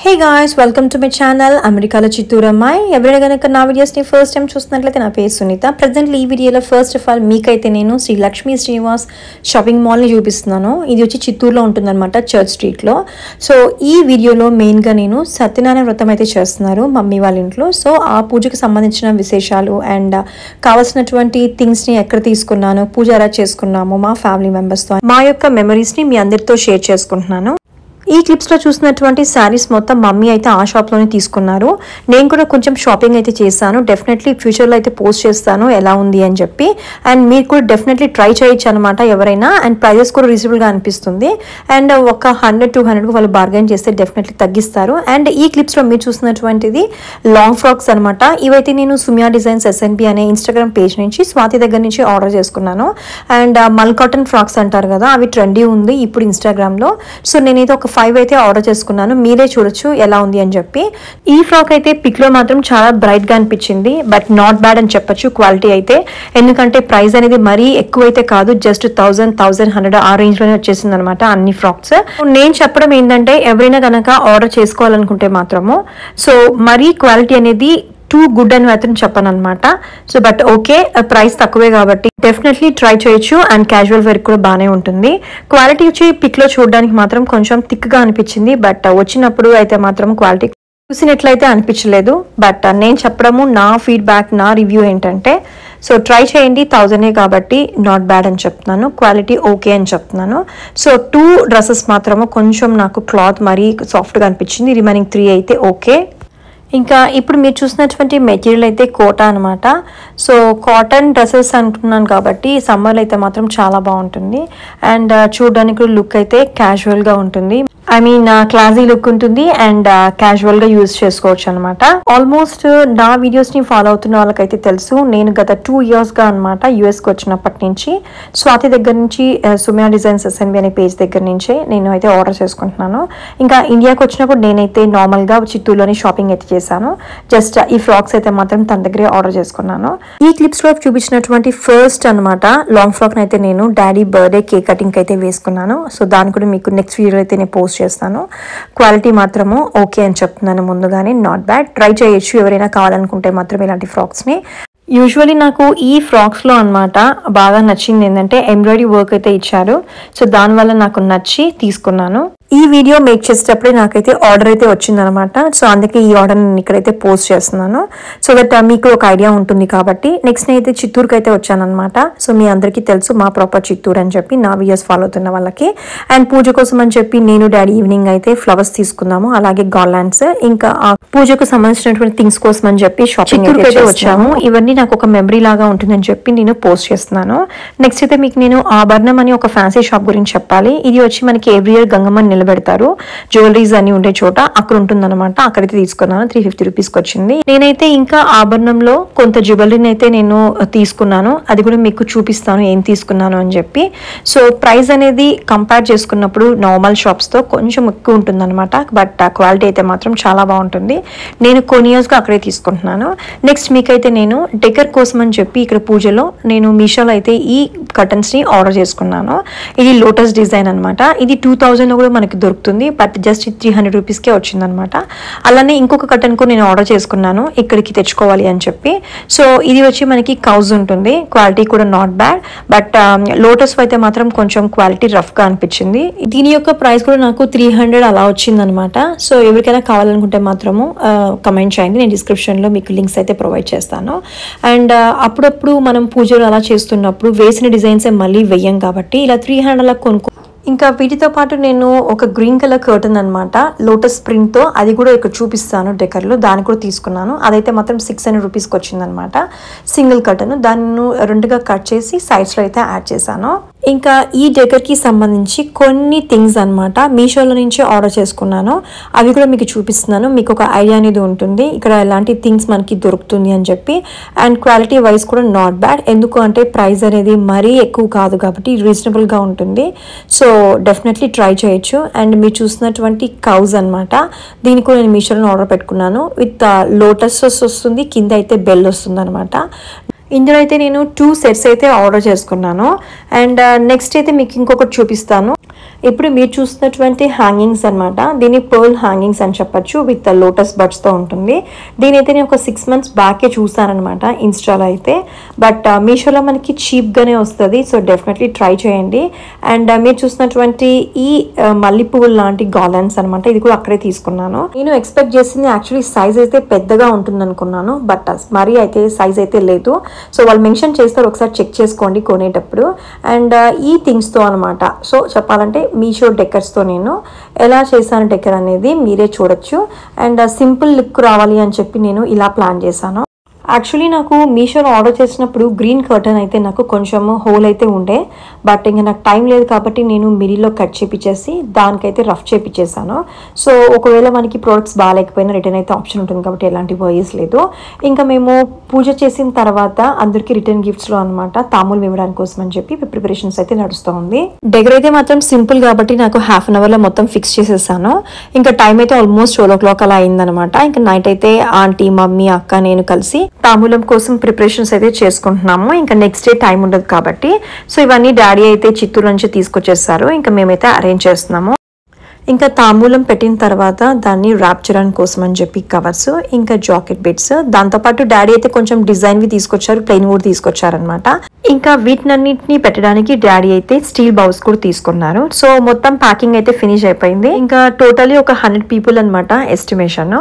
Hey guys, welcome to my channel. అమెరికాలో చిత్తూర్ అమ్మాయి. ఎవరైనా కనుక నా వీడియోస్ని ఫస్ట్ టైం చూస్తున్నట్లయితే నా పేరు సునీత. ప్రజెంట్లీ ఈ వీడియోలో ఫస్ట్ ఆఫ్ ఆల్ మీకైతే నేను శ్రీ లక్ష్మి శ్రీనివాస్ షాపింగ్ మాల్ని చూపిస్తున్నాను. ఇది వచ్చి చిత్తూరులో ఉంటుందన్నమాట, చర్చ్ స్ట్రీట్లో. సో ఈ వీడియోలో మెయిన్గా నేను సత్యనారాయణ వ్రతం అయితే చేస్తున్నారు మమ్మీ వాళ్ళ ఇంట్లో. సో ఆ పూజకు సంబంధించిన విశేషాలు అండ్ కావాల్సినటువంటి థింగ్స్ని ఎక్కడ తీసుకున్నాను, పూజ ఎలా చేసుకున్నాము మా ఫ్యామిలీ మెంబర్స్తో, మా యొక్క మెమరీస్ని మీ అందరితో షేర్ చేసుకుంటున్నాను. ఈ క్లిప్స్లో చూసినటువంటి శారీస్ మొత్తం మమ్మీ అయితే ఆ షాప్లోనే తీసుకున్నారు. నేను కూడా కొంచెం షాపింగ్ అయితే చేశాను. డెఫినెట్లీ ఫ్యూచర్లో అయితే పోస్ట్ చేస్తాను ఎలా ఉంది అని చెప్పి. అండ్ మీరు కూడా డెఫినెట్లీ ట్రై చేయొచ్చు అనమాట ఎవరైనా. అండ్ ప్రైజెస్ కూడా రీజనబుల్గా అనిపిస్తుంది. అండ్ ఒక 100-200 వాళ్ళు బార్గెన్ చేస్తే డెఫినెట్లీ తగ్గిస్తారు. అండ్ ఈ క్లిప్స్లో మీరు చూసినటువంటిది లాంగ్ ఫ్రాక్స్ అనమాట. ఇవైతే నేను సుమియా డిజైన్స్ SNB అనే ఇన్స్టాగ్రామ్ పేజ్ నుంచి స్వాతి దగ్గర నుంచి ఆర్డర్ చేసుకున్నాను. అండ్ మల్ కాటన్ ఫ్రాక్స్ అంటారు కదా, అవి ట్రెండీ ఉంది ఇప్పుడు ఇన్స్టాగ్రామ్లో. సో నేనైతే ఒక 5 అయితే ఆర్డర్ చేసుకున్నాను. మీరే చూడొచ్చు ఎలా ఉంది అని చెప్పి. ఈ ఫ్రాక్ అయితే పిక్లో మాత్రం చాలా బ్రైట్గా అనిపించింది, బట్ నాట్ బ్యాడ్ అని చెప్పొచ్చు క్వాలిటీ అయితే. ఎందుకంటే ప్రైస్ అనేది మరీ ఎక్కువైతే కాదు, జస్ట్ 1000-1100 ఆ రేంజ్లోనే వచ్చేసింది అనమాట అన్ని ఫ్రాక్స్. నేను చెప్పడం ఏంటంటే ఎవరైనా కనుక ఆర్డర్ చేసుకోవాలనుకుంటే మాత్రము సో మరీ క్వాలిటీ అనేది టూ గుడ్ అని మాత్రం చెప్పను అనమాట. సో బట్ ఓకే, ప్రైస్ తక్కువే కాబట్టి డెఫినెట్లీ ట్రై చేయొచ్చు. అండ్ క్యాజువల్ వేర్ కూడా బాగానే ఉంటుంది. క్వాలిటీ వచ్చి పిక్లో చూడడానికి మాత్రం కొంచెం థిక్గా అనిపించింది, బట్ వచ్చినప్పుడు అయితే మాత్రం క్వాలిటీ చూసినట్లయితే అనిపించలేదు. బట్ నేను చెప్పడము నా ఫీడ్బ్యాక్, నా రివ్యూ ఏంటంటే సో ట్రై చేయండి, 1000 కాబట్టి నాట్ బ్యాడ్ అని చెప్తున్నాను, క్వాలిటీ ఓకే అని చెప్తున్నాను. సో 2 డ్రెస్సెస్ మాత్రము కొంచెం నాకు క్లాత్ మరీ సాఫ్ట్గా అనిపించింది, రిమైనింగ్ 3 అయితే ఓకే. ఇంకా ఇప్పుడు మీరు చూసినటువంటి మెటీరియల్ అయితే కోటా అనమాట. సో కాటన్ డ్రెస్సెస్ అంటున్నాను కాబట్టి సమ్మర్లో అయితే మాత్రం చాలా బాగుంటుంది. అండ్ చూడడానికి లుక్ అయితే క్యాజువల్గా ఉంటుంది, ఐ మీన్ క్లాసీ లుక్ ఉంటుంది. అండ్ క్యాజువల్గా యూజ్ చేసుకోవచ్చు అనమాట. ఆల్మోస్ట్ నా వీడియోస్ని ఫాలో అవుతున్న వాళ్ళకైతే తెలుసు, నేను గత 2 ఇయర్స్గా అనమాట యూఎస్కి వచ్చినప్పటి నుంచి స్వాతి దగ్గర నుంచి సుమియా డిజైన్స్ SNB అనే పేజ్ దగ్గర నుంచే నేను అయితే ఆర్డర్ చేసుకుంటున్నాను. ఇంకా ఇండియాకి వచ్చినప్పుడు నేనైతే నార్మల్గా చిత్తూరులోని షాపింగ్ అయితే చేశాను. జస్ట్ ఈ ఫ్రాక్స్ అయితే మాత్రం తన దగ్గరే ఆర్డర్ చేసుకున్నాను. ఈ క్లిప్స్లో చూపించినటువంటి ఫస్ట్ అనమాట లాంగ్ ఫ్రాక్ అయితే నేను డాడీ బర్త్డే కేక్ కటింగ్ అయితే వేసుకున్నాను. సో దాన్ని కూడా మీకు నెక్స్ట్ వీడియో అయితే నేను పోస్ట్ చేస్తాను. క్వాలిటీ మాత్రము ఓకే అని చెప్తున్నాను ముందుగానే, నాట్ బ్యాడ్. ట్రై చేయొచ్చు ఎవరైనా కావాలనుకుంటే మాత్రం ఇలాంటి ఫ్రాక్స్ని. యూజువలీ నాకు ఈ ఫ్రాక్స్లో అనమాట బాగా నచ్చింది ఏంటంటే ఎంబ్రాయిడరీ వర్క్ అయితే ఇచ్చారు. సో దానివల్ల నాకు నచ్చి తీసుకున్నాను. ఈ వీడియో మేక్ చేసేటప్పుడే నాకైతే ఆర్డర్ అయితే వచ్చిందనమాట. సో అందుకే ఈ ఆర్డర్ నేను ఇక్కడైతే పోస్ట్ చేస్తున్నాను, సో దట్ మీకు ఒక ఐడియా ఉంటుంది కాబట్టి. నెక్స్ట్ నేనైతే చిత్తూరుకి అయితే వచ్చానమాట. సో మీ అందరికీ తెలుసు మా ప్రాపర్ చిత్తూరు అని చెప్పి, నా వీడియోస్ ఫాలో అవుతున్న వాళ్ళకి. అండ్ పూజ కోసం అని చెప్పి నేను డాడీ ఈవినింగ్ అయితే ఫ్లవర్స్ తీసుకున్నాము, అలాగే గార్లాండ్స్, ఇంకా ఆ పూజకు సంబంధించినటువంటి థింగ్స్ కోసం అని చెప్పి షాపింగ్ అయితే వచ్చాము. ఇవన్నీ నాకు ఒక మెమరీ లాగా ఉంటుందని చెప్పి నేను పోస్ట్ చేస్తున్నాను. నెక్స్ట్ అయితే మీకు నేను ఆభరణం అని ఒక ఫ్యాన్సీ షాప్ గురించి చెప్పాలి. ఇది వచ్చి మనకి ఎవ్రీ ఇయర్ గంగమ్మని నిలబెడతారు, జ్యువెలరీస్ అని ఉండే చోట, అక్కడ ఉంటుందన్నమాట. అక్కడైతే తీసుకున్నాను, 350 రూపీస్కి వచ్చింది. నేనైతే ఇంకా ఆభరణంలో కొంత జ్యువెలరీని అయితే నేను తీసుకున్నాను, అది కూడా మీకు చూపిస్తాను ఏం తీసుకున్నాను అని చెప్పి. సో ప్రైస్ అనేది కంపేర్ చేసుకున్నప్పుడు నార్మల్ షాప్స్తో కొంచెం ఎక్కువ ఉంటుందన్నమాట, బట్ క్వాలిటీ అయితే మాత్రం చాలా బాగుంటుంది. నేను కొన్ని ఇయర్స్గా అక్కడే తీసుకుంటున్నాను. నెక్స్ట్ మీకైతే నేను డెకర్ కోసం అని చెప్పి ఇక్కడ పూజలో నేను మీషోలో అయితే ఈ కర్టన్స్ని ఆర్డర్ చేసుకున్నాను. ఇది లోటస్ డిజైన్ అనమాట. ఇది 2000 కూడా మనకి దొరుకుతుంది, బట్ జస్ట్ 300 రూపీస్కే వచ్చిందనమాట. అలానే ఇంకొక కర్టన్ కూడా నేను ఆర్డర్ చేసుకున్నాను ఇక్కడికి తెచ్చుకోవాలి అని చెప్పి. సో ఇది వచ్చి మనకి కౌజ్ ఉంటుంది, క్వాలిటీ కూడా నాట్ బ్యాడ్, బట్ లోటస్ అయితే మాత్రం కొంచెం క్వాలిటీ రఫ్గా అనిపించింది. దీని యొక్క ప్రైస్ కూడా నాకు 300 అలా వచ్చిందనమాట. సో ఎవరికైనా కావాలనుకుంటే మాత్రము కమెంట్ చేయండి, నేను డిస్క్రిప్షన్లో మీకు లింక్స్ అయితే ప్రొవైడ్ చేస్తాను. అండ్ అప్పుడప్పుడు మనం పూజలు అలా చేస్తున్నప్పుడు వేసిన డిజైన్సే మళ్ళీ వెయ్యం కాబట్టి ఇలా 300 అలా కొనుక్కో. ఇంకా వీటితో పాటు నేను ఒక గ్రీన్ కలర్ కర్టన్ అనమాట లోటస్ ప్రింట్తో, అది కూడా ఇక్కడ చూపిస్తాను డెకర్లో, దాన్ని కూడా తీసుకున్నాను. అదైతే మాత్రం 600 రూపీస్కి వచ్చిందనమాట సింగిల్ కర్టన్. దాన్ని 2గా కట్ చేసి సైడ్స్లో అయితే యాడ్ చేశాను. ఇంకా ఈ డెకర్కి సంబంధించి కొన్ని థింగ్స్ అనమాట మీషోలో నుంచి ఆర్డర్ చేసుకున్నాను, అవి కూడా మీకు చూపిస్తున్నాను. మీకు ఒక ఐడియా అనేది ఉంటుంది ఇక్కడ ఎలాంటి థింగ్స్ మనకి దొరుకుతుంది అని చెప్పి. అండ్ క్వాలిటీ వైజ్ కూడా నాట్ బ్యాడ్, ఎందుకు అంటే ప్రైస్ అనేది మరీ ఎక్కువ కాదు కాబట్టి రీజనబుల్గా ఉంటుంది. సో డెఫినెట్లీ ట్రై చేయొచ్చు. అండ్ మీరు చూసినటువంటి కౌజ్ అనమాట, దీనికి కూడా నేను మీషోలో ఆర్డర్ పెట్టుకున్నాను. విత్ లోటస్ వస్తుంది, కింద అయితే బెల్ వస్తుంది అనమాట. ఇందులో అయితే నేను 2 సెట్స్ అయితే ఆర్డర్ చేసుకున్నాను. అండ్ నెక్స్ట్ అయితే మీకు ఇంకొకటి చూపిస్తాను. ఇప్పుడు మీరు చూస్తున్నటువంటి హ్యాంగింగ్స్ అనమాట, దీన్ని పర్ల్ హ్యాంగింగ్స్ అని చెప్పొచ్చు, విత్ లోటస్ బడ్స్తో ఉంటుంది. దీనైతే నేను ఒక 6 months బ్యాకే చూసానమాట ఇన్స్టాలో అయితే. బట్ మీషోలో మనకి చీప్గానే వస్తుంది, సో డెఫినెట్లీ ట్రై చేయండి. అండ్ మీరు చూసినటువంటి ఈ మల్లెపువ్వులు లాంటి గార్లెండ్స్ అనమాట, ఇది కూడా అక్కడే తీసుకున్నాను. నేను ఎక్స్పెక్ట్ చేసింది యాక్చువల్లీ సైజ్ అయితే పెద్దగా ఉంటుంది అనుకున్నాను, బట్ మరీ అయితే సైజ్ అయితే లేదు. సో వాళ్ళు మెన్షన్ చేస్తారు, ఒకసారి చెక్ చేసుకోండి కొనేటప్పుడు. అండ్ ఈ థింగ్స్తో అనమాట, సో చెప్పాలంటే మీషో డెకర్స్తో నేను ఎలా చేశాను డెకర్ అనేది మీరే చూడొచ్చు. అండ్ సింపుల్ లుక్ రావాలి అని చెప్పి నేను ఇలా ప్లాన్ చేశాను. యాక్చువల్లీ నాకు మీషోలో ఆర్డర్ చేసినప్పుడు గ్రీన్ కర్టన్ అయితే నాకు కొంచెం హోల్ అయితే ఉండే, బట్ ఇంకా నాకు టైం లేదు కాబట్టి నేను మిడిల్లో కట్ చేపించేసి దానికైతే రఫ్ చేపించేసాను. సో ఒకవేళ మనకి ప్రోడక్ట్స్ బాగాలేకపోయినా రిటర్న్ అయితే ఆప్షన్ ఉంటుంది కాబట్టి ఎలాంటి వరీస్ లేదు. ఇంకా మేము పూజ చేసిన తర్వాత అందరికీ రిటర్న్ గిఫ్ట్స్లో అనమాట తాములు ఇవ్వడానికి కోసం అని చెప్పి ప్రిపరేషన్స్ అయితే నడుస్తూ ఉంది. డెకర్ అయితే మాత్రం సింపుల్ కాబట్టి నాకు 1/2 hourలో మొత్తం ఫిక్స్ చేసేసాను. ఇంకా టైం అయితే ఆల్మోస్ట్ 12 o'clock అలా అయిందనమాట. ఇంకా నైట్ అయితే ఆంటీ, మమ్మీ, అక్క, నేను కలిసి తాంబూలం కోసం ప్రిపరేషన్స్ అయితే చేసుకుంటున్నాము. ఇంకా నెక్స్ట్ డే టైం ఉండదు కాబట్టి. సో ఇవన్నీ డాడీ అయితే చిత్తూరు నుంచి తీసుకొచ్చేస్తారు, ఇంకా మేమైతే అరేంజ్ చేస్తున్నాము. ఇంకా తాంబూలం పెట్టిన తర్వాత దాన్ని ర్యాప్ చేయడానికి కోసం అని చెప్పి కవర్స్, ఇంకా జాకెట్ బిట్స్, దాంతోపాటు డాడీ అయితే కొంచెం డిజైన్వి తీసుకొచ్చారు, ప్లెయిన్ కూడా తీసుకొచ్చారనమాట. ఇంకా వీటినన్నింటినీ పెట్టడానికి డాడీ అయితే స్టీల్ బౌల్స్ కూడా తీసుకున్నారు. సో మొత్తం ప్యాకింగ్ అయితే ఫినిష్ అయిపోయింది. ఇంకా టోటలీ ఒక 100 people అనమాట ఎస్టిమేషన్.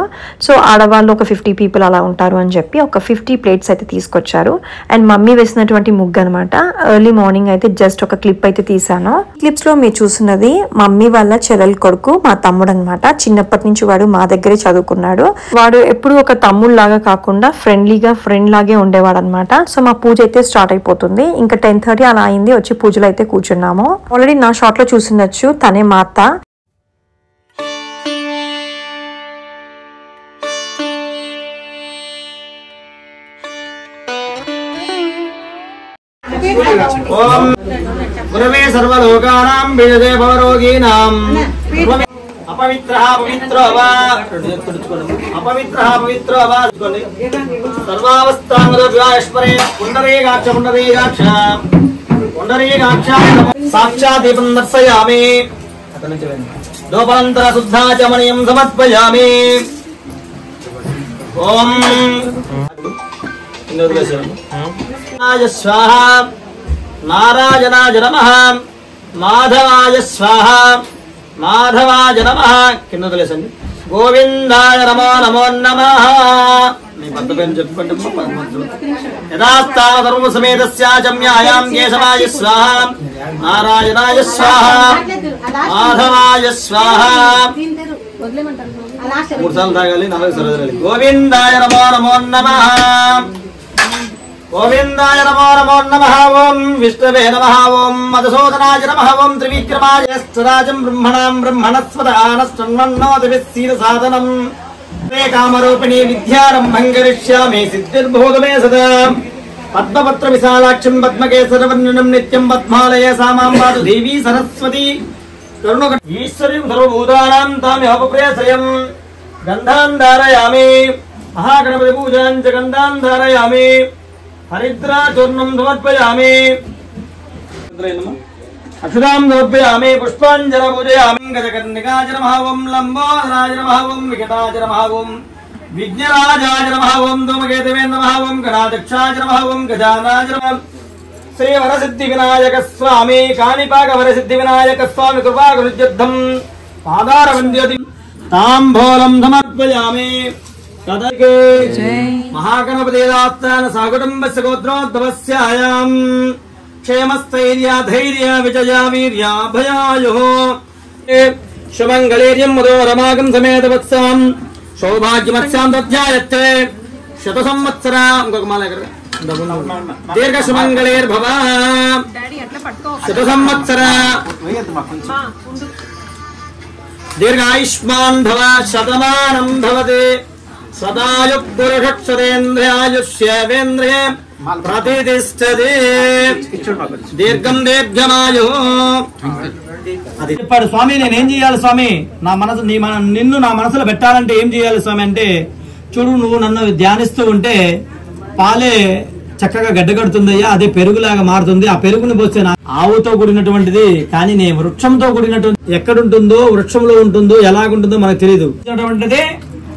సో ఆడవాళ్ళు ఒక 50 people అలా ఉంటారు అని చెప్పి ఒక 50 plates అయితే తీసుకొచ్చారు. అండ్ మమ్మీ వేసినటువంటి ముగ్గు అనమాట. ఎర్లీ మార్నింగ్ అయితే జస్ట్ ఒక క్లిప్ అయితే తీసాను. క్లిప్స్ లో మీరు చూస్తున్నది మమ్మీ వాళ్ళ చెల్లెలు కొడుకు, మా తమ్ముడు అనమాట. చిన్నప్పటి నుంచి వాడు మా దగ్గరే చదువుకున్నాడు. వాడు ఎప్పుడు ఒక తమ్ముడు లాగా కాకుండా ఫ్రెండ్ లాగే ఉండేవాడు అనమాట. సో మా పూజ అయితే స్టార్ట్ అయిపోతుంది. ఇంకా 10:30 అలా అయింది. వచ్చి పూజలో అయితే కూర్చున్నాము. ఆల్రెడీ నా షార్ట్ లో చూసిండొచ్చు, తనే మా అత్త. గురవే సర్వలోకానాం విజయే భవరోగీనాం అపవిత్రః పవిత్రో వా అపవిత్రః పవిత్రో వా సర్వావస్థాంగ వివాహేశ్వరే పుండరీకాక్ష సాక్షాత్ దీపం దర్శయామి లోపలంతర శుద్ధాచమనీయం సమర్పయామి. ఓం స్వాహ నారాయణాయ నమః మాధవాయ స్వాహ మాధవాయ నమః. కింద వదిలేసండి. గోవిందాయ నమో నమో నమః. మీ భర్త పేరు చెప్పుకోండి. యథాస్థావధర్మ సమేతస్యాచమ్యాయాం కేశవాయ స్వాహ నారాయణాయ స్వాహ మాధవాయ స్వాహ. 3 సార్లు తాగాలి, 4 సార్లు వదలాలి. గోవిందాయ నమో నమో నమః. గోవిందాయ నమో నమో నమః. ఓం విష్ణవే నమః. ఓం మధుసూదనాయ నమః. ఓం త్రివిక్రమాయ స్థరాజం బ్రహ్మణాం బ్రహ్మణస్పద ఆనశ్చన్మన్నోతిభిస్సీద సాధనం కామరూపిణీ విద్యారంభం కరిష్యామి సిద్ధిర్భూతు మే సదా. పద్మపత్ర విశాలాక్షం పద్మకేసరవర్ణనం నిత్యం పద్మాలయ సామాం పాతు దేవీ సరస్వతి కరుణక ఈశ్వరీం సర్వభూతానాం తామ్యహోపప్రేయశ్రయం. గంధాన్ ధారయామి. మహాగణపతి పూజాం చ గంధాన్ ధారయామి. హరిద్రాచూర్ణం సమర్పయామి. అక్షతాం సమర్పయామి. పుష్పాంజల పూజయామి. గజకర్ణికాయ నమః. ఓం లంబోదరాయ నమః. ఓం వికటాయ నమః. ఓం విఘ్నరాజాయ నమః. ఓం ధూమకేతవే నమః. ఓం గణాధ్యక్షాయ నమః. ఓం గజానాయ నమః. శ్రీ వరసిద్ధి వినాయక స్వామి కాణిపాక వరసిద్ధి వినాయక స్వామి కృపాకృత్యర్థం పాదారవింద్యతి తాంబూలం సమర్పయామి. మహాగణపతి దాస్తాన సకుటుంబస్య గోత్రోద్భవస్యాయాం క్షేమస్థైర్య ధైర్య విజయ వీర్యాభయాయుః శుమంగళేర్యం మదోరమాగం సమేత వత్సాం సౌభాగ్యమత్సాం దధ్యాయత్తే శత సంవత్సర. ఇంకొక మాల దీర్ఘ సుమంగళేర్భవ శత సంవత్సర. దీర్ఘాయుష్మాన్ భవ శతమానం భవతి. సదాయు పురుషక్షరేంద్రియాయుష్యేంద్రియే ప్రతిష్టతి. దీర్ఘం దీర్ఘమాయు. అది చెప్పాడు స్వామి. నేనేం చేయాలి స్వామి? నా మనసు నిన్ను నా మనసులో పెట్టాలంటే ఏం చేయాలి స్వామి అంటే, చూడు నువ్వు నన్ను ధ్యానిస్తూ ఉంటే పాలే చక్కగా గడ్డగడుతుందయ్యా, అదే పెరుగులాగా మారుతుంది. ఆ పెరుగుని పోస్తే ఆవుతో కూడినటువంటిది, కానీ నేను వృక్షంతో కూడినటువంటి ఎక్కడుంటుందో, వృక్షంలో ఉంటుందో, ఎలాగుంటుందో మనకు తెలియదు.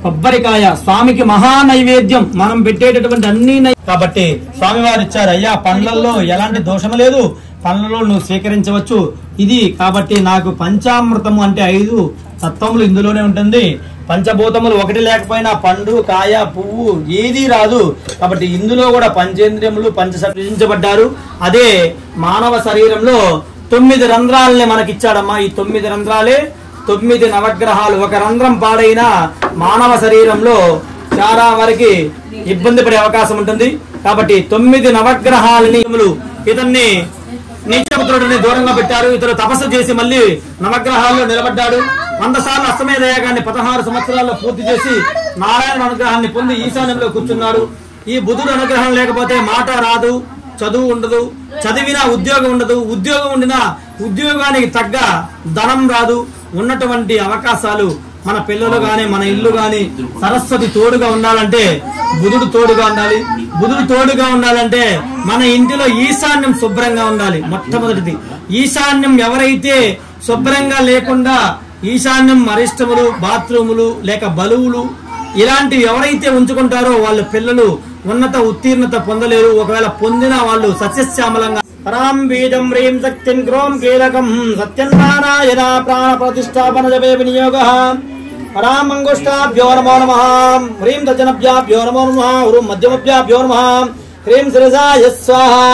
కొబ్బరికాయ స్వామికి మహా నైవేద్యం, మనం పెట్టేటటువంటి అన్ని కాబట్టి స్వామివారు ఇచ్చారు. అయ్యా పండ్లలో ఎలాంటి దోషము లేదు, పండ్లలో నువ్వు స్వీకరించవచ్చు ఇది. కాబట్టి నాకు పంచామృతము అంటే 5 తత్వములు ఇందులోనే ఉంటుంది. పంచభూతములు ఒకటి లేకపోయినా పండు, కాయ, పువ్వు ఏదీ రాదు. కాబట్టి ఇందులో కూడా పంచేంద్రియములు పంచసృజించబడ్డారు. అదే మానవ శరీరంలో 9 రంధ్రాలని మనకిచ్చాడమ్మా. ఈ 9 రంధ్రాలే 9 నవగ్రహాలు. ఒక రంధ్రం పాడైనా మానవ శరీరంలో చాలా వరకు ఇబ్బంది పడే అవకాశం ఉంటుంది. కాబట్టి 9 నవగ్రహాలని ఇతన్ని నీచపుత్రుడిని దూరంగా పెట్టారు. ఇతను తపస్సు చేసి మళ్ళీ నవగ్రహాల్లో నిలబడ్డాడు. 100 సార్లు అష్టమేధ యాగాన్ని 16 సంవత్సరాల్లో పూర్తి చేసి నారాయణ అనుగ్రహాన్ని పొంది ఈశాన్యంలో కూర్చున్నాడు. ఈ బుధుడు అనుగ్రహం లేకపోతే మాట రాదు, చదువు ఉండదు, చదివినా ఉద్యోగం ఉండదు, ఉద్యోగం ఉండినా ఉద్యోగానికి తగ్గ ధనం రాదు. ఉన్నటువంటి అవకాశాలు మన పిల్లలు గాని, మన ఇల్లు గాని సరస్వతి తోడుగా ఉండాలంటే బుధుడు తోడుగా ఉండాలి. బుధుడు తోడుగా ఉండాలంటే మన ఇంటిలో ఈశాన్యం శుభ్రంగా ఉండాలి. మొట్టమొదటిది ఈశాన్యం ఎవరైతే శుభ్రంగా లేకుండా, ఈశాన్యం అరిష్టములు, బాత్రూములు లేక బలువులు ఇలాంటివి ఎవరైతే ఉంచుకుంటారో వాళ్ళ పిల్లలు ఉన్నత ఉత్తీర్ణత పొందలేరు. ఒకవేళ పొందిన వాళ్ళు సస్యశ్యామలంగా పరాం బీజం హ్రీం శక్తిం క్రోం కీలకం సత్యనారాయణ ప్రాణ ప్రతిష్టాపన జపే వినియోగః పరాం అంగుష్టాభ్యో నమో నమః హ్రీం దర్జనభ్యాభ్యో నమో నమః హ్రీం మధ్యమభ్యాభ్యో నమః హ్రీం శిరసాయ స్వాహా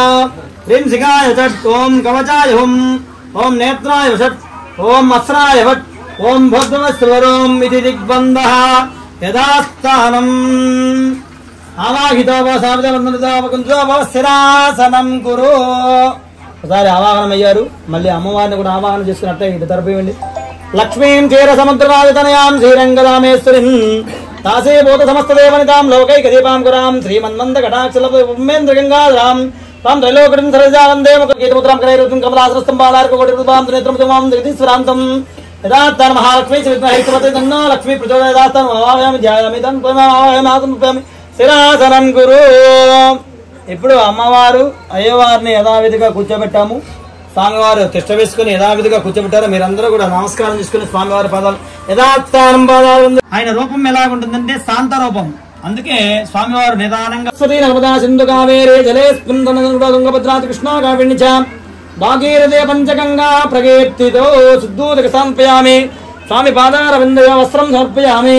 హ్రీం శిఖాయ చట్ ఓం కవచాయ హుం ఓం నేత్రాయ వషట్ ఓం అస్రాయ వట్ ఓం భద్రవస్వరోం ఇది దిగ్బంధః యథాస్థానం ఆవాహితోపసావితం కురు. ఒకసారి ఆవాహనం అయ్యారు, మళ్ళీ అమ్మవారిని కూడా ఆవాహన చేసుకున్నట్టే ఇటు తరపేయండి. లక్ష్మీం క్షీర సముద్రరాజతనయాం శ్రీరంగదామేశ్వరిన్ తాసేభూత సమస్త దేవనితాం లోకైక దీపాం కురాం శ్రీమన్మంద కటాక్షలపేంద్ర గంగాధరాం తాం త్రైలోకటిం సరజావందే ముఖగీతముద్రాం కరైరుతం కమలాసరస్తం బాలార్కకోటిరుపాం త్రినేత్రముదమాం జగదీశ్వరాంతం యథాత్తాన్ మహాలక్ష్మీ చరిత్రహైత్రపతే తన్నో లక్ష్మీ ప్రచోదయాత్తాన్ ఆవాహయామి ధ్యాయామి తన్ ఆవాహయామి ఆత్మప్యామి శిరాసనం గురు. ఇప్పుడు అమ్మవారు అయ్యవారిని యథావిధిగా కూర్చోబెట్టాము. స్వామివారు తిష్ట వేసుకుని యథావిధిగా కూర్చోబెట్టారు. మీరందరూ కూడా నమస్కారం చేసుకుని స్వామివారి పాదాలు యథాస్థానం పాదాలు. ఆయన రూపం ఎలాగుంటుందంటే శాంత రూపం. అందుకే స్వామివారు నిదానంగా నర్మదా సింధు కావేరే జలే తుంగభద్రాతి కృష్ణా కావేణి చ భాగీరథే పంచగంగా ప్రకీర్తితో శుద్ధూదక సమర్పయామి. స్వామి పాదారవిందయ వస్త్రం సమర్పయామి,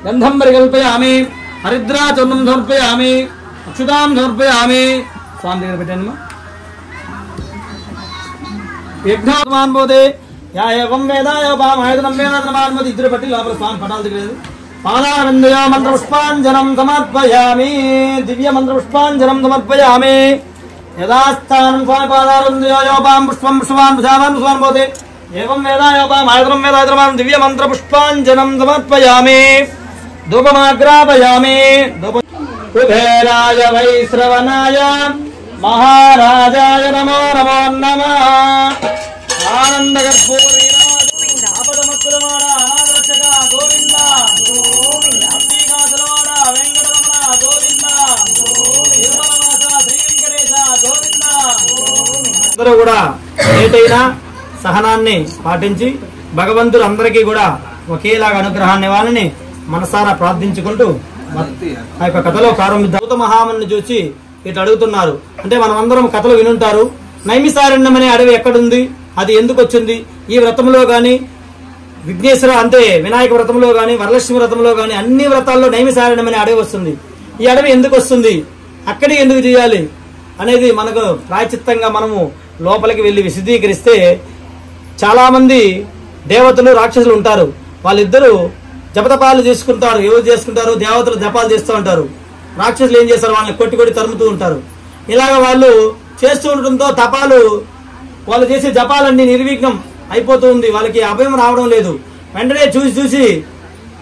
గంధం పరికల్పయామి, హరిద్రాచూర్ణం సమర్పయామి, అక్షుతాం సమర్పయామి. స్వామి దగ్గర పెట్టాను. యజ్ఞాన్ పోతే యావం వేదాయోపామాయతనం వేదాత్రమాన్మతి ఇద్దరు పట్టి లోపల స్వామి పటాలు దిగలేదు. పాదారవిందయ మంత్ర పుష్పాంజనం సమర్పయామి, దివ్య మంత్ర పుష్పాంజనం సమర్పయామి. యథాస్థానం స్వామి పాదారవిందయోపాం పుష్పం పుష్పాన్ పుషామాన్ పుష్పాన్ పోతే ఏవం వేదాయోపామాయతనం వేదాత్రమాన్ దివ్య మంత్ర పుష్పాంజనం సమర్పయామి. ధూపమాగ్రాపయామి. కుబేరాయ వైశ్రవణాయ మహారాజాయ నమో నమో నమః. ఆనందకర్పూరీ అపదమక్కులవాడ అనాథరక్షక గోవింద అబ్దికాసులవాడ వెంకటరమణ గోవింద తిరుమలవాస శ్రీ వెంకటేశ గోవింద. అందరూ కూడా ఏటైనా సహనాన్ని పాటించి భగవంతుడు అందరికీ కూడా ఒకేలాగా అనుగ్రహాన్ని ఇవ్వాలని మనసారా ప్రార్థించుకుంటూ ఆ యొక్క కథలో ప్రారంభిద్దాం. భూత మహాముని చూసి ఇటు అడుగుతున్నారు. అంటే మనం అందరం కథలు వినుంటారు. నైమిసారణ్యం అనే అడవి ఎక్కడుంది, అది ఎందుకు వచ్చింది? ఈ వ్రతంలో గాని విఘ్నేశ్వర అంటే వినాయక వ్రతంలో గాని వరలక్ష్మి వ్రతంలో గాని అన్ని వ్రతాల్లో నైమిసారణ్యం అనే అడవి వస్తుంది. ఈ అడవి ఎందుకు వస్తుంది, అక్కడికి ఎందుకు చేయాలి అనేది మనకు ప్రాయచిత్తంగా మనము లోపలికి వెళ్లి విశదీకరిస్తే చాలా మంది దేవతలు రాక్షసులు ఉంటారు. వాళ్ళిద్దరూ జపతపాలు చేసుకుంటారు. ఎవరు చేసుకుంటారు? దేవతలు జపాలు చేస్తూ ఉంటారు. రాక్షసులు ఏం చేస్తారు? వాళ్ళని కొట్టి కొట్టి తరుముతూ ఉంటారు. ఇలాగ వాళ్ళు చేస్తూ ఉండటంతో తపాలు వాళ్ళు చేసే జపాలన్నీ నిర్విఘ్నం అయిపోతూ ఉంది. వాళ్ళకి అభయం రావడం లేదు. వెంటనే చూసి చూసి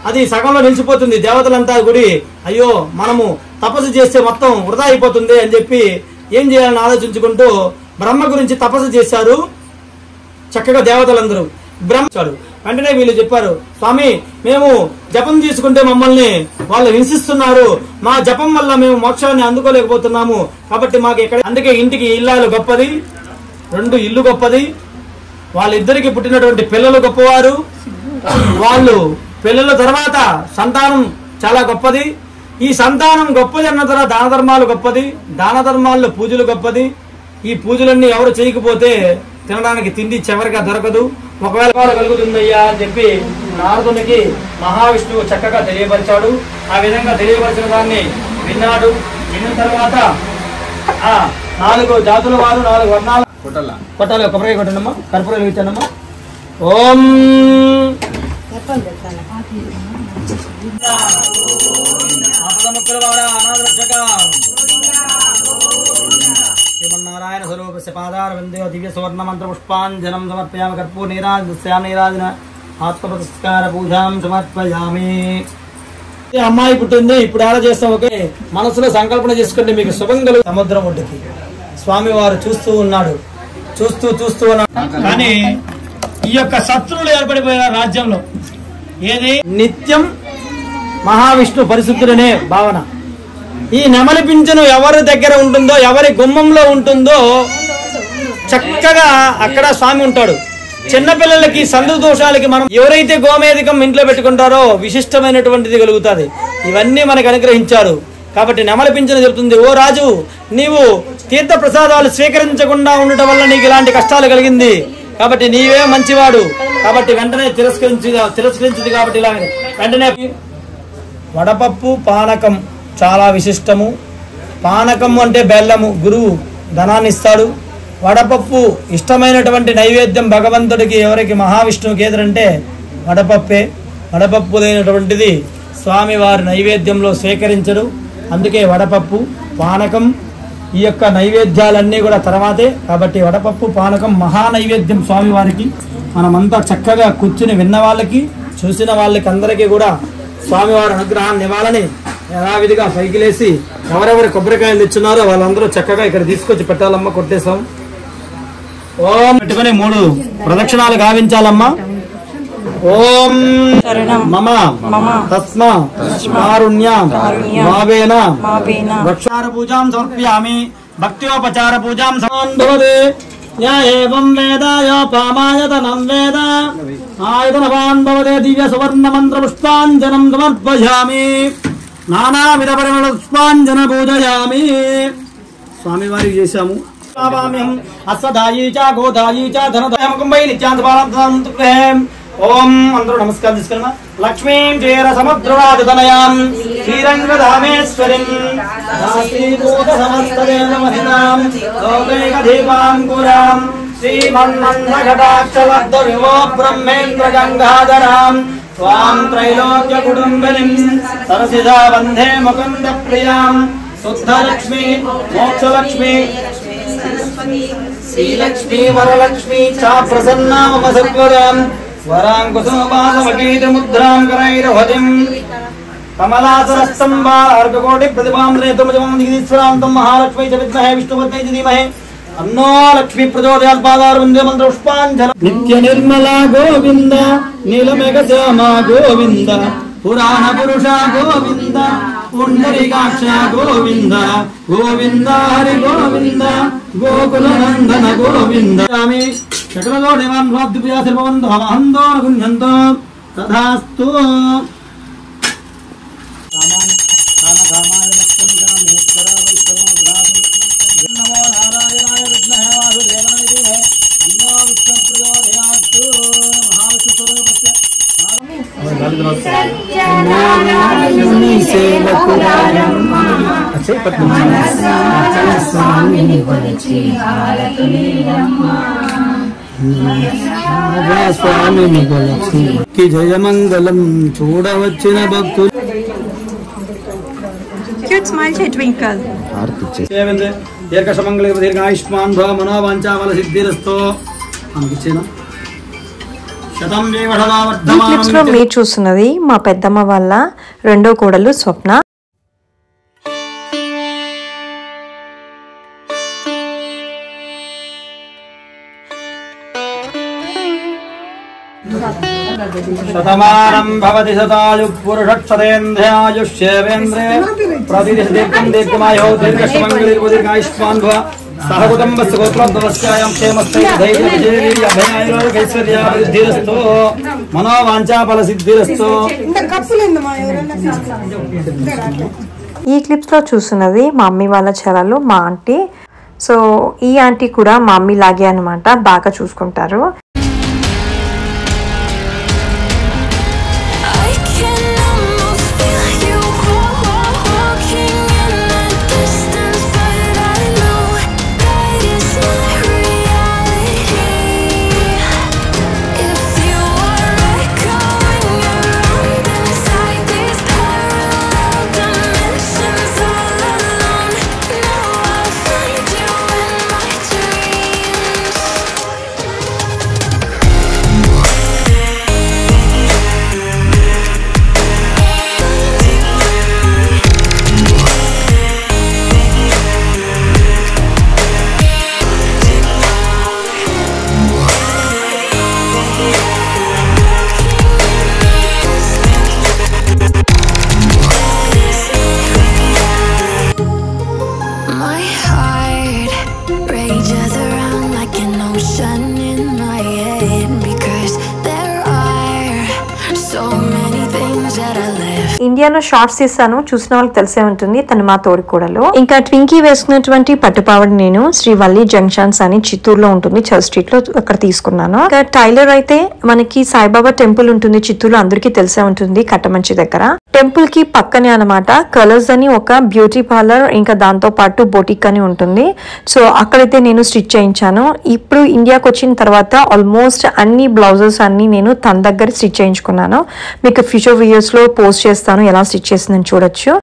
అది సగంలో నిలిచిపోతుంది. దేవతలంతా గుడి అయ్యో మనము తపస్సు చేస్తే మొత్తం వృధా అయిపోతుంది అని చెప్పి ఏం చేయాలని ఆలోచించుకుంటూ బ్రహ్మ గురించి తపస్సు చేశారు చక్కగా దేవతలందరూ. బ్రహ్మచాడు. వెంటనే వీళ్ళు చెప్పారు, స్వామి మేము జపం తీసుకుంటే మమ్మల్ని వాళ్ళు హింసిస్తున్నారు, మా జపం వల్ల మేము మోక్షాన్ని అందుకోలేకపోతున్నాము, కాబట్టి మాకు ఇక్కడ అందుకే ఇంటికి ఇల్లాలు గొప్పది, 2 ఇల్లు గొప్పది, వాళ్ళిద్దరికి పుట్టినటువంటి పిల్లలు గొప్పవారు, వాళ్ళు పిల్లల తర్వాత సంతానం చాలా గొప్పది, ఈ సంతానం గొప్పది అన్న తర్వాత దాన ధర్మాలు గొప్పది, దాన ధర్మాల్లో పూజలు గొప్పది, ఈ పూజలన్నీ ఎవరు చేయకపోతే తినడానికి తిండి చివరిగా దొరకదు, ఒకవేళ కలుగుతుందయ్యా అని చెప్పి నారదునికి మహావిష్ణువు చక్కగా తెలియపరిచాడు. ఆ విధంగా తెలియపరిచిన దాన్ని విన్నాడు. విన్న తర్వాత ఆ 4 జాతుల వారు 4 వర్ణాల కొట్టాలి. కొబ్బరికాయ కొట్టండమ్మా, కర్పూరం వెలిగించండమ్మా. ఓం శ్రీమన్నారాయణ స్వరూపస్య పాదార విందే దివ్య సువర్ణ మంత్ర పుష్పాంజనం సమర్పయామి. కర్పూర నీరాజన ఆత్మప్రతిష్కార పూజాం సమర్పయామి. అమ్మాయి పుట్టింది, ఇప్పుడు ఎలా చేస్తాం? ఓకే, మనసులో సంకల్పన చేసుకోండి, మీకు శుభం కలుగు. సముద్రం ఒడ్డుకి స్వామివారు చూస్తూ ఉన్నాడు. కానీ ఈ యొక్క శత్రువులు ఏర్పడిపోయిన రాజ్యంలో ఏది నిత్యం మహావిష్ణు పరిశుద్ధుడనే భావన. ఈ నెమలి పింఛను ఎవరి దగ్గర ఉంటుందో, ఎవరి గుమ్మంలో ఉంటుందో చక్కగా అక్కడ స్వామి ఉంటాడు. చిన్నపిల్లలకి సందు దోషాలకి మనం ఎవరైతే గోమేధికం ఇంట్లో పెట్టుకుంటారో విశిష్టమైనటువంటిది కలుగుతుంది. ఇవన్నీ మనకు అనుగ్రహించారు. కాబట్టి నెమలి పింఛను చెబుతుంది, ఓ రాజు, నీవు తీర్థ ప్రసాదాలు స్వీకరించకుండా ఉండటం వల్ల నీకు ఇలాంటి కష్టాలు కలిగింది, కాబట్టి నీవే మంచివాడు, కాబట్టి వెంటనే తిరస్కరించింది. కాబట్టి ఇలా వెంటనే వడపప్పు పానకం చాలా విశిష్టము. పానకం అంటే బెల్లము, గురువు ధనాన్ని ఇస్తాడు. వడపప్పు ఇష్టమైనటువంటి నైవేద్యం భగవంతుడికి, ఎవరికి మహావిష్ణువుకి ఏదంటే వడపప్పే. వడపప్పు లేనటువంటిది స్వామివారి నైవేద్యంలో స్వీకరించడు. అందుకే వడపప్పు పానకం ఈ యొక్క నైవేద్యాలన్నీ కూడా తర్వాతే. కాబట్టి వడపప్పు పానకం మహా నైవేద్యం స్వామివారికి. మనమంతా చక్కగా కూర్చుని విన్న వాళ్ళకి, చూసిన వాళ్ళకి అందరికీ కూడా స్వామివారి అనుగ్రహాన్ని ఇవ్వాలని యథావిధిగా పైకి లేసి ఎవరెవరు కొబ్బరికాయలు తెచ్చున్నారో వాళ్ళందరూ చక్కగా ఇక్కడ తీసుకొచ్చి పెట్టాలమ్మా. కొట్టేశాం. ఓం పెట్టుకుని 3 ప్రదక్షిణాలు గావించాలమ్మా. ఓం మమ తస్మా కారుణ్య భావేన వక్షార పూజాం సమర్పయామి. భక్త్యోపచార పూజాం సమాన్భవతే. యా ఏవం వేద యా పామాయతనం వేద ఆయతనవాన్ భవతే. దివ్య సువర్ణ మంత్ర పుష్పాంజనం సమర్పయామి. నానావిధ పరిమళ పుష్పాంజన పూజయామి. స్వామివారికి చేశాము. అశ్వదాయీ చ గోదాయీ చ ధనదాయముకుంభై నిత్యాంతపాలం. ఓం అందరూ నమస్కారం తీసుకున్నా. లక్ష్మీం చేర సముద్రరాజతనయాం శ్రీరంగధామేశ్వరిం దాసీభూత సమస్తదేవమహితాం లోకైకదీపాంకురాం శ్రీమన్మందఘటాక్షలబ్ధ విమో బ్రహ్మేంద్ర గంగాధరాం స్వాం త్రైలోక్య కుటుంబినిం సరసిజా వందే ముకుంద ప్రియాం శుద్ధలక్ష్మి మోక్షలక్ష్మి శ్రీలక్ష్మి వరలక్ష్మి చ ప్రసన్నా మమ సర్వదాం వరాంకుశోపాసమకీతముద్రాం కరైరవతిం కమలాసరస్తంభార్గకోటి ప్రతిభాం రేతుమజమం దిగీశ్వరాంతం మహాలక్ష్మీ చ విద్మహే విష్ణుపత్ని చ ధీమహి అన్నో లక్ష్మీ ప్రచోదయాత్. పాదార్ వందే మంత్ర పుష్పాంజలి. నిత్య నిర్మల గోవింద నీలమేఘ శ్యామ గోవింద పురాణ పురుష గోవింద పుండరీకాక్ష గోవింద గోవింద హరి గోవింద గోకుల నందన గోవింద. శకలదో దేవాన్ భ్రాద్యుపయా సర్వవంతో మహంతో గుణ్యంతో తథాస్తు. నమో నారాయణాయ విద్మహే వాసుదేవాయ ధీమహి తన్నో విష్ణు ప్రచోదయాత్. మహావిష్ణు స్వరూపస్య సత్యనారాయణుని సేవకురారమ్మ స్వామిని కొలిచి హారతులీరమ్మ. స్వామిని కొలిచి జయమంగళం చూడవచ్చిన భక్తులు. Cute smile, twinkle. దీర్ఘమంగళ దీర్ఘాయుష్మాన్ భవ మనోవాంఛాఫల సిద్ధిరస్తో. మనకిచ్చేనా ఈ క్లిప్స్ లో మీరు చూస్తున్నది మా పెద్దమ్మ వాళ్ళ 2వ కోడలు స్వప్న. శతమానం భవతి శతాయు పురుషక్షతేంద్రియాయుష్యేవేంద్రే ప్రతిదిశదీర్ఘం దీర్ఘమాయో దీర్ఘశ్మంగళీర్ఘాయుష్మాన్ భవ సహ కుటుంబస్య గోత్రోద్భవస్యాయం క్షేమస్థైర్యైశ్వర్యాభివృద్ధిరస్తు మనోవాంఛాఫలసిద్ధిరస్తు. ఈ క్లిప్స్ లో చూస్తున్నది మా మమ్మీ వాళ్ళ చెల్లెలు మా ఆంటీ. సో ఈ ఆంటీ కూడా మా మమ్మీ లాగే అనమాట, బాగా చూసుకుంటారు. ఇండియాలో షార్ట్స్ తీస్తాను, చూసిన వాళ్ళకి తెలిసే ఉంటుంది. తను మా తోడికోడలు. ఇంకా ట్వింకీ వేసుకున్నటువంటి పట్టుపావడి నేను శ్రీవల్లి జంక్షన్స్ అని చిత్తూరులో ఉంటుంది, చర్చ్ స్ట్రీట్ లో, అక్కడ తీసుకున్నాను. ఇంకా టైలర్ అయితే మనకి సాయిబాబా టెంపుల్ ఉంటుంది చిత్తూరులో, అందరికీ తెలిసే ఉంటుంది, కట్టమంచి దగ్గర. టెంపుల్ కి పక్కనే అనమాట కలర్స్ అని ఒక బ్యూటీ పార్లర్, ఇంకా దాంతో పాటు బొటిక్ అని ఉంటుంది. సో అక్కడైతే నేను స్టిచ్ చేయించాను. ఇప్పుడు ఇండియాకి వచ్చిన తర్వాత ఆల్మోస్ట్ అన్ని బ్లౌజెస్ అన్ని నేను తన దగ్గర స్టిచ్ చేయించుకున్నాను. మీకు ఫ్యూచర్ వీడియోస్ లో పోస్ట్ చేస్తాను, ఎలా స్టిచ్ చేసిందని చూడొచ్చు.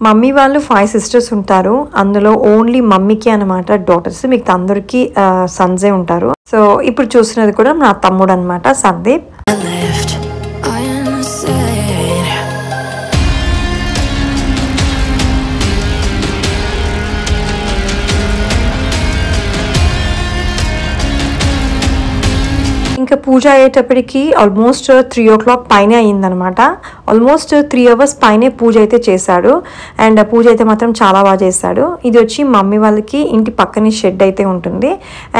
మమ్మీ వాళ్ళు 5 సిస్టర్స్ ఉంటారు, అందులో ఓన్లీ మమ్మీకి అనమాట డాటర్స్, మీకు అందరికి సన్సే ఉంటారు. సో ఇప్పుడు చూసినది కూడా నా తమ్ముడు అనమాట, సందీప్. ఇంకా పూజ అయ్యేటప్పటికి ఆల్మోస్ట్ 3 o'clock పైన అయ్యిందనమాట. ఆల్మోస్ట్ 3 hours పైనే పూజ అయితే చేశాడు. అండ్ పూజ అయితే మాత్రం చాలా బాగా చేశాడు. ఇది వచ్చి మమ్మీ వాళ్ళకి ఇంటి పక్కనే షెడ్ అయితే ఉంటుంది.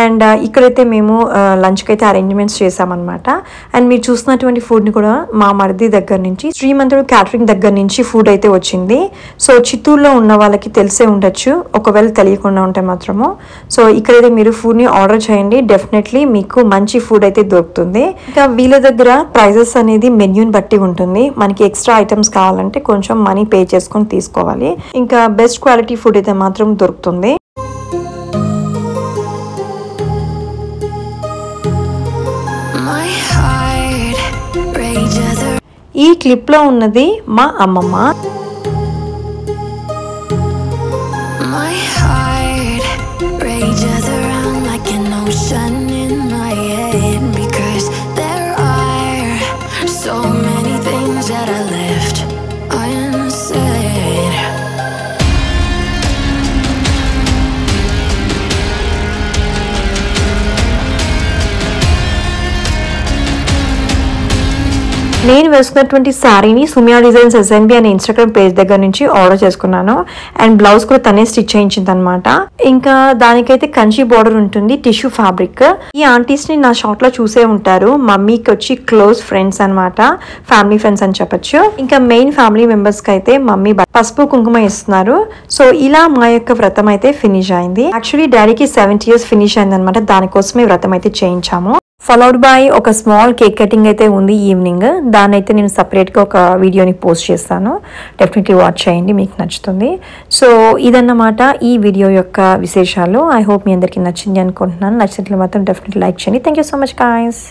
అండ్ ఇక్కడైతే మేము లంచ్కి అయితే అరేంజ్మెంట్స్ చేసామన్నమాట. అండ్ మీరు చూసినటువంటి ఫుడ్ని కూడా మా మరిది దగ్గర నుంచి, శ్రీమంతుడు క్యాటరింగ్ దగ్గర నుంచి ఫుడ్ అయితే వచ్చింది. సో చిత్తూరులో ఉన్న వాళ్ళకి తెలిసే ఉండొచ్చు, ఒకవేళ తెలియకుండా ఉంటే మాత్రము. సో ఇక్కడైతే మీరు ఫుడ్ని ఆర్డర్ చేయండి, డెఫినెట్లీ మీకు మంచి ఫుడ్ అయితే దొరుకుతుంది. ఇంకా వీళ్ళ దగ్గర ప్రైజెస్ అనేది మెన్యూని బట్టి ఉంటుంది. మనకి ఎక్స్ట్రా ఐటమ్స్ కావాలంటే కొంచెం మనీ పే చేసుకొని తీసుకోవాలి. ఇంకా బెస్ట్ క్వాలిటీ ఫుడ్ అయితే మాత్రం దొరుకుతుంది. ఈ క్లిప్ లో ఉన్నది మా అమ్మమ్మ. నేను వేసుకున్నటువంటి శారీని సుమియా డిజైన్స్ SNB అనే ఇన్స్టాగ్రామ్ పేజ్ దగ్గర నుంచి ఆర్డర్ చేసుకున్నాను. అండ్ బ్లౌజ్ కూడా తనే స్టిచ్ చేయించింది అనమాట. ఇంకా దానికైతే కంచి బార్డర్ ఉంటుంది, టిష్యూ ఫ్యాబ్రిక్. ఈ ఆంటీస్ ని నా షార్ట్ లో చూసే ఉంటారు. మమ్మీకి వచ్చి క్లోజ్ ఫ్రెండ్స్ అనమాట, ఫ్యామిలీ ఫ్రెండ్స్ అని చెప్పొచ్చు. ఇంకా మెయిన్ ఫ్యామిలీ మెంబర్స్ కి అయితే మమ్మీ పసుపు కుంకుమ ఇస్తున్నారు. సో ఇలా మా యొక్క వ్రతం అయితే ఫినిష్ అయింది. యాక్చువల్లీ డాడీకి 70 years ఫినిష్ అయింది అనమాట. దానికోసమే వ్రతం అయితే చేయించాము. ఫాలోడ్ బై ఒక స్మాల్ కేక్ కటింగ్ అయితే ఉంది ఈవినింగ్. దాన్ని అయితే నేను సపరేట్గా ఒక వీడియోని పోస్ట్ చేస్తాను. డెఫినెట్లీ వాచ్ చేయండి, మీకు నచ్చుతుంది. సో ఇదన్నమాట ఈ వీడియో యొక్క విశేషాలు. ఐ హోప్ మీ అందరికీ నచ్చింది అనుకుంటున్నాను. నచ్చినట్లు మాత్రం డెఫినెట్లీ లైక్ చేయండి. Thank you so much guys.